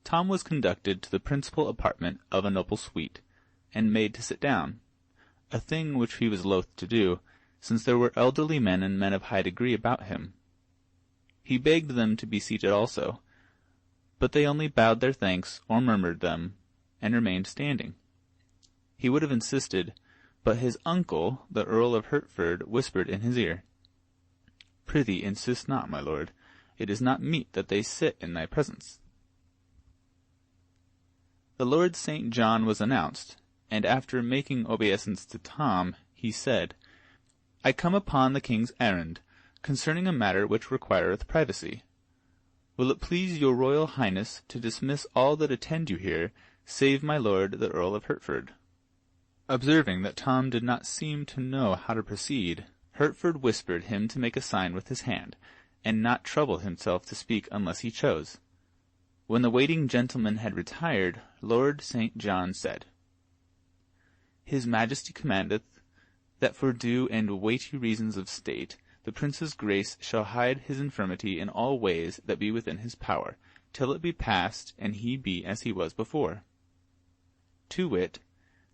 Tom was conducted to the principal apartment of a noble suite, and made to sit down, a thing which he was loath to do, since there were elderly men and men of high degree about him. He begged them to be seated also, but they only bowed their thanks or murmured them, and remained standing. He would have insisted, but his uncle, the Earl of Hertford, whispered in his ear, "Prithee insist not, my lord. It is not meet that they sit in thy presence." The Lord St. John was announced, and after making obeisance to Tom, he said, "I come upon the king's errand, concerning a matter which requireth privacy. Will it please your royal highness to dismiss all that attend you here, save my lord the Earl of Hertford?" Observing that Tom did not seem to know how to proceed, Hertford whispered him to make a sign with his hand, and not trouble himself to speak unless he chose. When the waiting gentleman had retired, Lord St. John said, "His Majesty commandeth, that for due and weighty reasons of state, the Prince's grace shall hide his infirmity in all ways that be within his power, till it be past, and he be as he was before. To wit,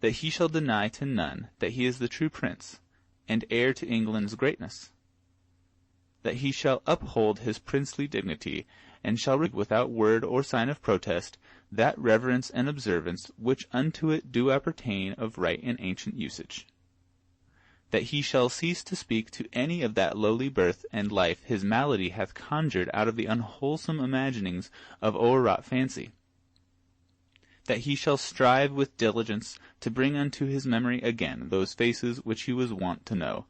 that he shall deny to none that he is the true prince, and heir to England's greatness. That he shall uphold his princely dignity, and shall without word or sign of protest that reverence and observance which unto it do appertain of right and ancient usage. That he shall cease to speak to any of that lowly birth and life his malady hath conjured out of the unwholesome imaginings of o'erwrought fancy. That he shall strive with diligence to bring unto his memory again those faces which he was wont to know,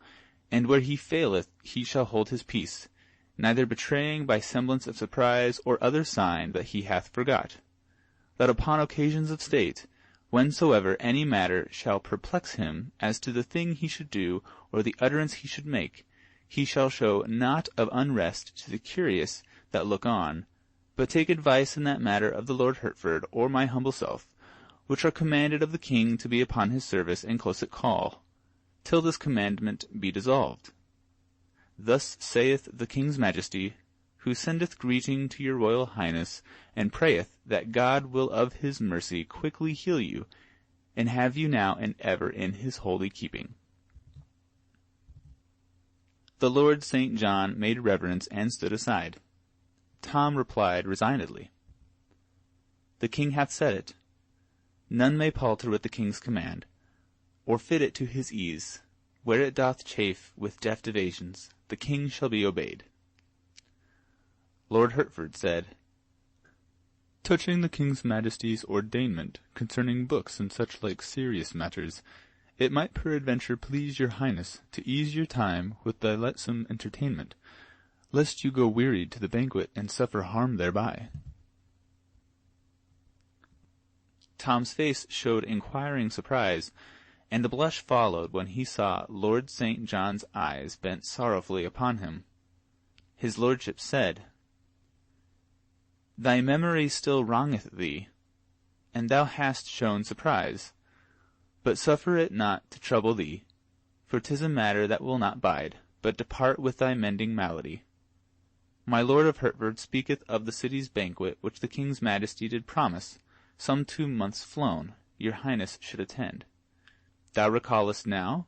and where he faileth he shall hold his peace, neither betraying by semblance of surprise or other sign that he hath forgot. That upon occasions of state, whensoever any matter shall perplex him as to the thing he should do or the utterance he should make, he shall show naught of unrest to the curious that look on, but take advice in that matter of the Lord Hertford or my humble self, which are commanded of the king to be upon his service and close at call, till this commandment be dissolved. Thus saith the king's majesty, who sendeth greeting to your royal highness, and prayeth that God will of his mercy quickly heal you, and have you now and ever in his holy keeping." The Lord St. John made reverence and stood aside. Tom replied resignedly, "The king hath said it. None may palter with the king's command, or fit it to his ease. Where it doth chafe with deft evasions, the king shall be obeyed." Lord Hertford said, "Touching the king's majesty's ordainment concerning books and such like serious matters, it might peradventure please your highness to ease your time with thy lightsome entertainment, lest you go wearied to the banquet and suffer harm thereby." Tom's face showed inquiring surprise, and a blush followed when he saw Lord St. John's eyes bent sorrowfully upon him. His lordship said, "Thy memory still wrongeth thee, and thou hast shown surprise. But suffer it not to trouble thee, for 'tis a matter that will not bide, but depart with thy mending malady. My lord of Hertford speaketh of the city's banquet which the king's majesty did promise, some 2 months flown, your highness should attend. Thou recallest now?"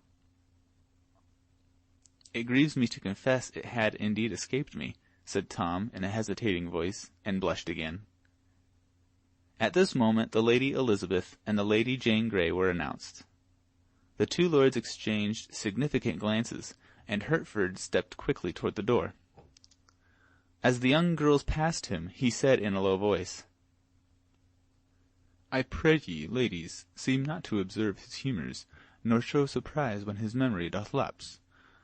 "It grieves me to confess it had indeed escaped me," said Tom in a hesitating voice, and blushed again. At this moment the Lady Elizabeth and the Lady Jane Grey were announced. The two lords exchanged significant glances, and Hertford stepped quickly toward the door. As the young girls passed him, he said in a low voice, "I pray ye, ladies, seem not to observe his humours, nor show surprise when his memory doth lapse.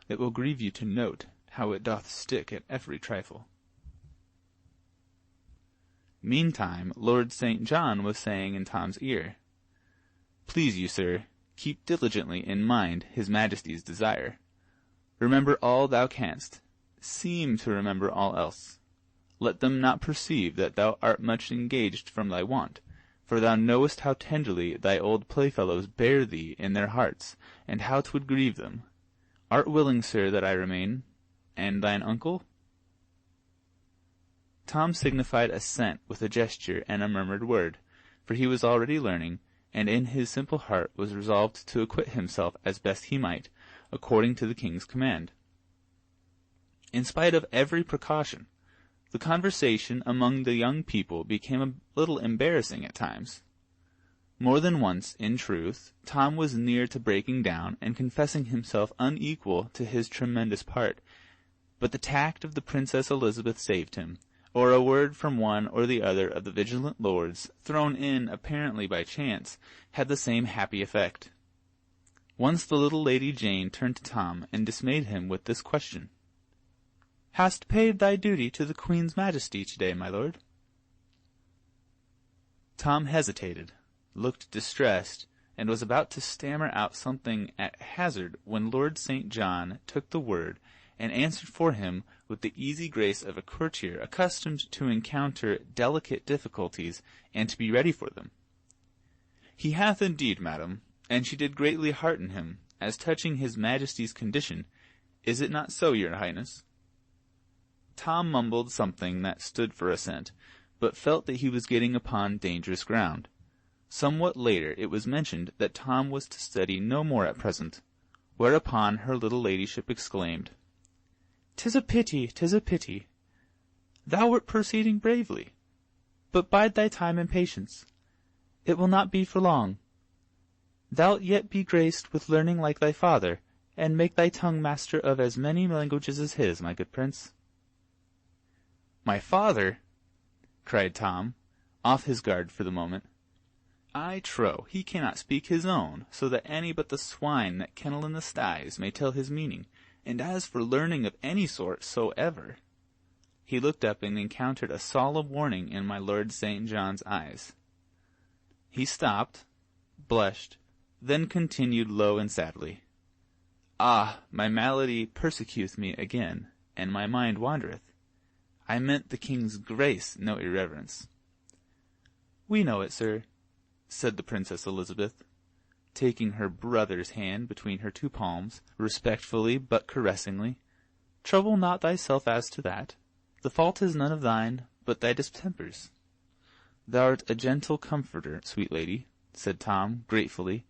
It will grieve you to note how it doth stick at every trifle." Meantime, Lord St. John was saying in Tom's ear, "Please you, sir, keep diligently in mind his majesty's desire. Remember all thou canst. Seem to remember all else. Let them not perceive that thou art much engaged from thy wont, for thou knowest how tenderly thy old playfellows bear thee in their hearts, and how 'twould grieve them. Art willing, sir, that I remain? And thine uncle?" Tom signified assent with a gesture and a murmured word, for he was already learning, and in his simple heart was resolved to acquit himself as best he might, according to the king's command. In spite of every precaution, the conversation among the young people became a little embarrassing at times. More than once, in truth, Tom was near to breaking down and confessing himself unequal to his tremendous part, but the tact of the Princess Elizabeth saved him, or a word from one or the other of the vigilant lords, thrown in apparently by chance, had the same happy effect. Once the little Lady Jane turned to Tom and dismayed him with this question: "Hast paid thy duty to the Queen's Majesty today, my lord?" Tom hesitated, looked distressed, and was about to stammer out something at hazard when Lord St. John took the word and answered for him with the easy grace of a courtier accustomed to encounter delicate difficulties and to be ready for them. "He hath indeed, madam, and she did greatly hearten him, as touching his Majesty's condition. Is it not so, your Highness?" Tom mumbled something that stood for assent, but felt that he was getting upon dangerous ground. Somewhat later it was mentioned that Tom was to study no more at present, whereupon her little ladyship exclaimed, "'Tis a pity, 'tis a pity. Thou wert proceeding bravely, but bide thy time and patience. It will not be for long. Thou'lt yet be graced with learning like thy father, and make thy tongue master of as many languages as his, my good prince." "My father!" cried Tom, off his guard for the moment. "I trow he cannot speak his own, so that any but the swine that kennel in the sties may tell his meaning, and as for learning of any sort soever—" He looked up and encountered a solemn warning in my Lord St. John's eyes. He stopped, blushed, then continued low and sadly, "Ah, my malady persecuteth me again, and my mind wandereth. I meant the king's grace, no irreverence." "We know it, sir," said the Princess Elizabeth, taking her brother's hand between her two palms, respectfully but caressingly. "Trouble not thyself as to that. The fault is none of thine, but thy distempers." "Thou'rt a gentle comforter, sweet lady," said Tom, gratefully,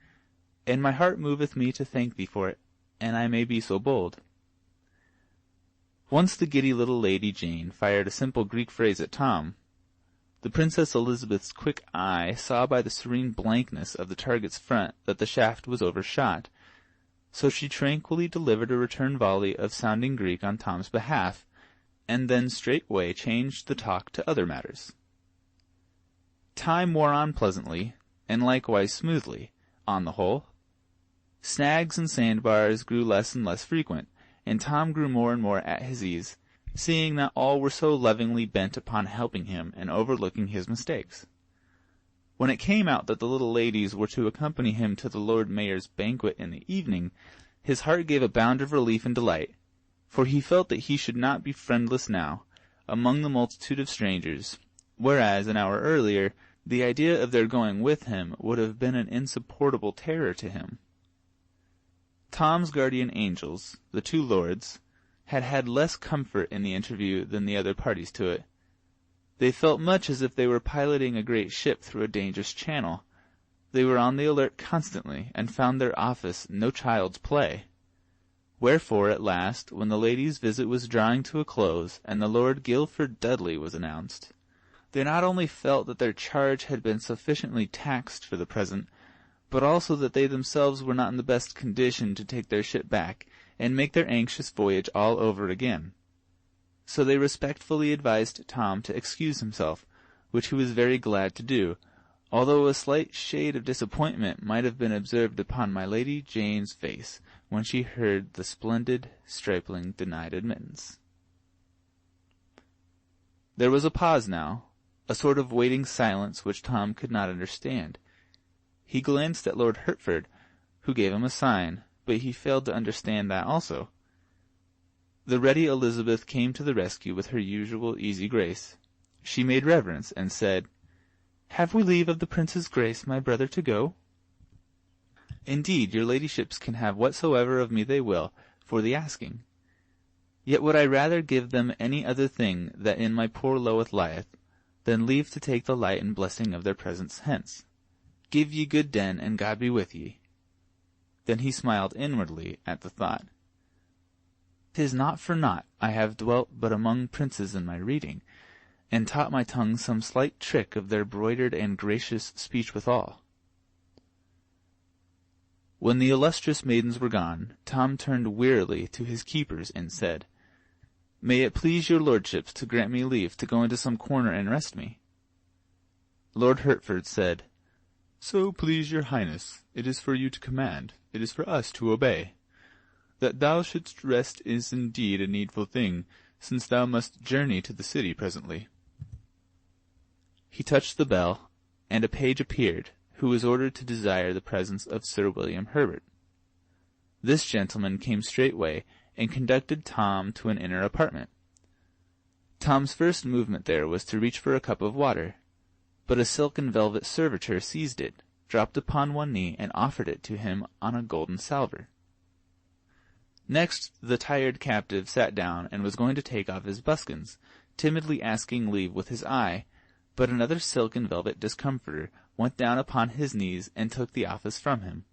"and my heart moveth me to thank thee for it, and I may be so bold." Once the giddy little Lady Jane fired a simple Greek phrase at Tom. The Princess Elizabeth's quick eye saw by the serene blankness of the target's front that the shaft was overshot, so she tranquilly delivered a return volley of sounding Greek on Tom's behalf, and then straightway changed the talk to other matters. Time wore on pleasantly, and likewise smoothly, on the whole. Snags and sandbars grew less and less frequent, and Tom grew more and more at his ease, seeing that all were so lovingly bent upon helping him and overlooking his mistakes. When it came out that the little ladies were to accompany him to the Lord Mayor's banquet in the evening, his heart gave a bound of relief and delight, for he felt that he should not be friendless now, among the multitude of strangers, whereas an hour earlier the idea of their going with him would have been an insupportable terror to him. Tom's guardian angels, the two lords, had had less comfort in the interview than the other parties to it. They felt much as if they were piloting a great ship through a dangerous channel. They were on the alert constantly, and found their office no child's play. Wherefore, at last, when the ladies' visit was drawing to a close, and the Lord Guilford Dudley was announced, they not only felt that their charge had been sufficiently taxed for the present, but also that they themselves were not in the best condition to take their ship back and make their anxious voyage all over again. So they respectfully advised Tom to excuse himself, which he was very glad to do, although a slight shade of disappointment might have been observed upon my Lady Jane's face when she heard the splendid stripling denied admittance. There was a pause now, a sort of waiting silence which Tom could not understand. He glanced at Lord Hertford, who gave him a sign, but he failed to understand that also. The ready Elizabeth came to the rescue with her usual easy grace. She made reverence, and said, "Have we leave of the prince's grace, my brother, to go?" "Indeed, your ladyships can have whatsoever of me they will, for the asking." Yet would I rather give them any other thing that in my poor loweth lieth, than leave to take the light and blessing of their presence hence. Give ye good den, and God be with ye. Then he smiled inwardly at the thought. 'Tis not for naught I have dwelt but among princes in my reading, and taught my tongue some slight trick of their broidered and gracious speech withal. When the illustrious maidens were gone, Tom turned wearily to his keepers and said, May it please your lordships to grant me leave to go into some corner and rest me. Lord Hertford said, So please your highness, it is for you to command, it is for us to obey. That thou shouldst rest is indeed a needful thing, since thou must journey to the city presently. He touched the bell, and a page appeared, who was ordered to desire the presence of Sir William Herbert. This gentleman came straightway, and conducted Tom to an inner apartment. Tom's first movement there was to reach for a cup of water, but a silk and velvet servitor seized it, dropped upon one knee, and offered it to him on a golden salver. Next the tired captive sat down and was going to take off his buskins, timidly asking leave with his eye, but another silk and velvet discomforter went down upon his knees and took the office from him.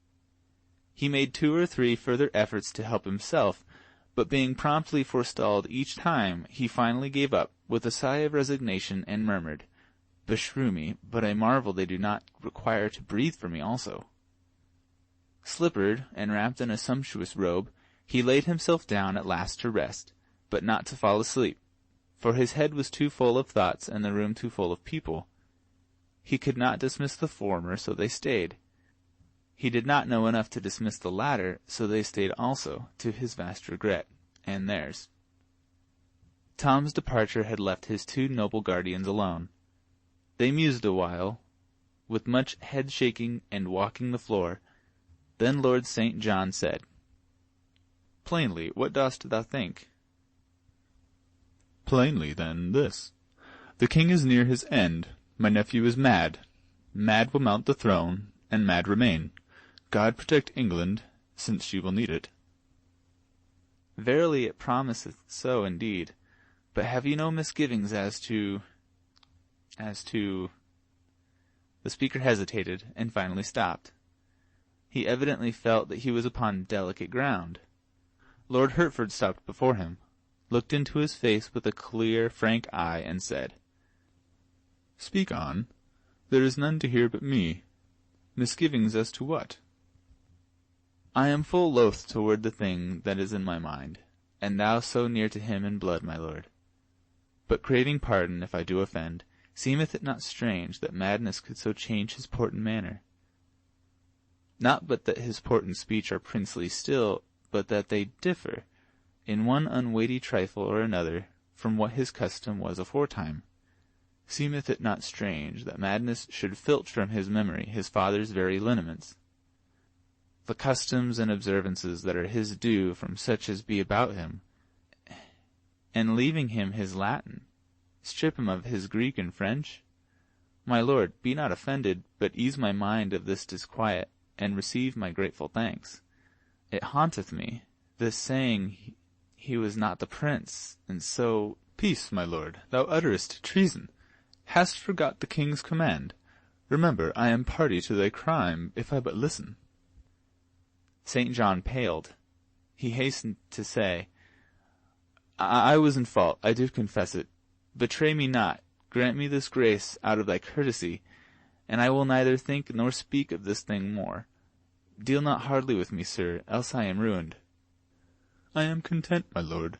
He made 2 or 3 further efforts to help himself, but being promptly forestalled each time, he finally gave up with a sigh of resignation and murmured, Beshrew me, but I marvel they do not require to breathe for me also. Slippered and wrapped in a sumptuous robe, he laid himself down at last to rest, but not to fall asleep, for his head was too full of thoughts and the room too full of people. He could not dismiss the former, so they stayed. He did not know enough to dismiss the latter, so they stayed also, to his vast regret, and theirs. Tom's departure had left his 2 noble guardians alone. They mused a while, with much head-shaking and walking the floor. Then Lord St. John said, Plainly, what dost thou think? Plainly, then, this. The king is near his end. My nephew is mad. Mad will mount the throne, and mad remain. God protect England, since she will need it. Verily it promiseth so indeed. But have you no misgivings as to... The speaker hesitated, and finally stopped. He evidently felt that he was upon delicate ground. Lord Hertford stopped before him, looked into his face with a clear, frank eye, and said, Speak on. There is none to hear but me. Misgivings as to what? I am full loath toward the thing that is in my mind, and thou so near to him in blood, my lord. But craving pardon if I do offend, seemeth it not strange that madness could so change his port and manner? Not but that his port and speech are princely still, but that they differ, in one unweighty trifle or another, from what his custom was aforetime. Seemeth it not strange that madness should filch from his memory his father's very lineaments, the customs and observances that are his due from such as be about him, and leaving him his Latin, strip him of his Greek and French? My lord, be not offended, but ease my mind of this disquiet, and receive my grateful thanks. It haunteth me, this saying he was not the prince, and so— Peace, my lord, thou utterest treason. Hast forgot the king's command? Remember, I am party to thy crime, if I but listen. St. John paled. He hastened to say, I was in fault, I do confess it. Betray me not, grant me this grace out of thy courtesy, and I will neither think nor speak of this thing more. Deal not hardly with me, sir, else I am ruined. I am content, my lord.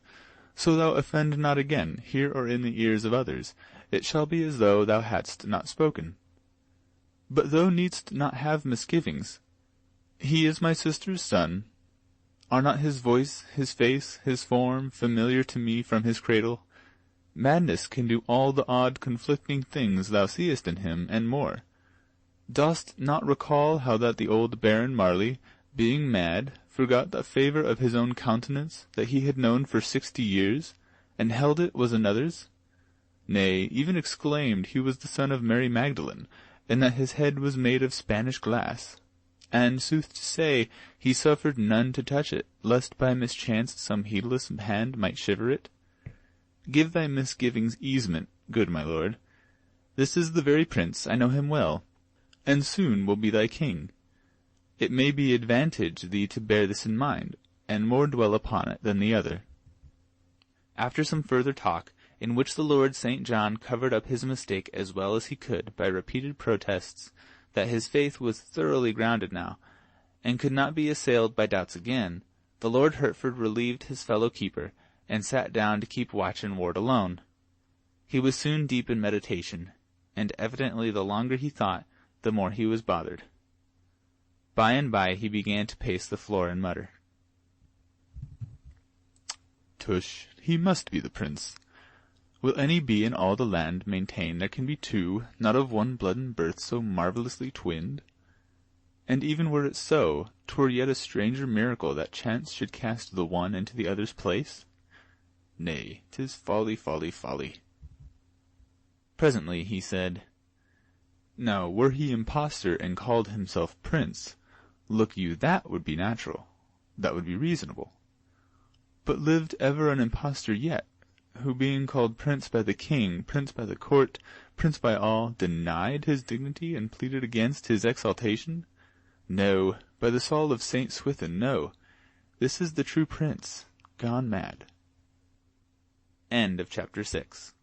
So thou offend not again, here or in the ears of others. It shall be as though thou hadst not spoken. But thou needst not have misgivings. He is my sister's son. Are not his voice, his face, his form familiar to me from his cradle? Madness can do all the odd conflicting things thou seest in him, and more. Dost not recall how that the old Baron Marley, being mad, forgot the favour of his own countenance that he had known for 60 years, and held it was another's? Nay, even exclaimed he was the son of Mary Magdalene, and that his head was made of Spanish glass. and sooth to say, he suffered none to touch it, lest by mischance some heedless hand might shiver it. Give thy misgivings easement, good my lord. This is the very prince, I know him well, and soon will be thy king. It may be advantage thee to bear this in mind, and more dwell upon it than the other. After some further talk, in which the Lord St. John covered up his mistake as well as he could by repeated protests that his faith was thoroughly grounded now, and could not be assailed by doubts again, the Lord Hertford relieved his fellow keeper, and sat down to keep watch and ward alone. He was soon deep in meditation, and evidently the longer he thought, the more he was bothered. By and by he began to pace the floor and mutter. Tush, he must be the prince. Will any be in all the land maintain there can be two, not of one blood and birth, so marvellously twinned? And even were it so, 'twere yet a stranger miracle that chance should cast the one into the other's place. Nay, 'tis folly, folly, folly. Presently he said, Now, were he impostor and called himself prince, look you, that would be natural, that would be reasonable. But lived ever an impostor yet, who being called prince by the king, prince by the court, prince by all, denied his dignity and pleaded against his exaltation? No, by the soul of Saint Swithin, no. This is the true prince, gone mad. End of chapter 6.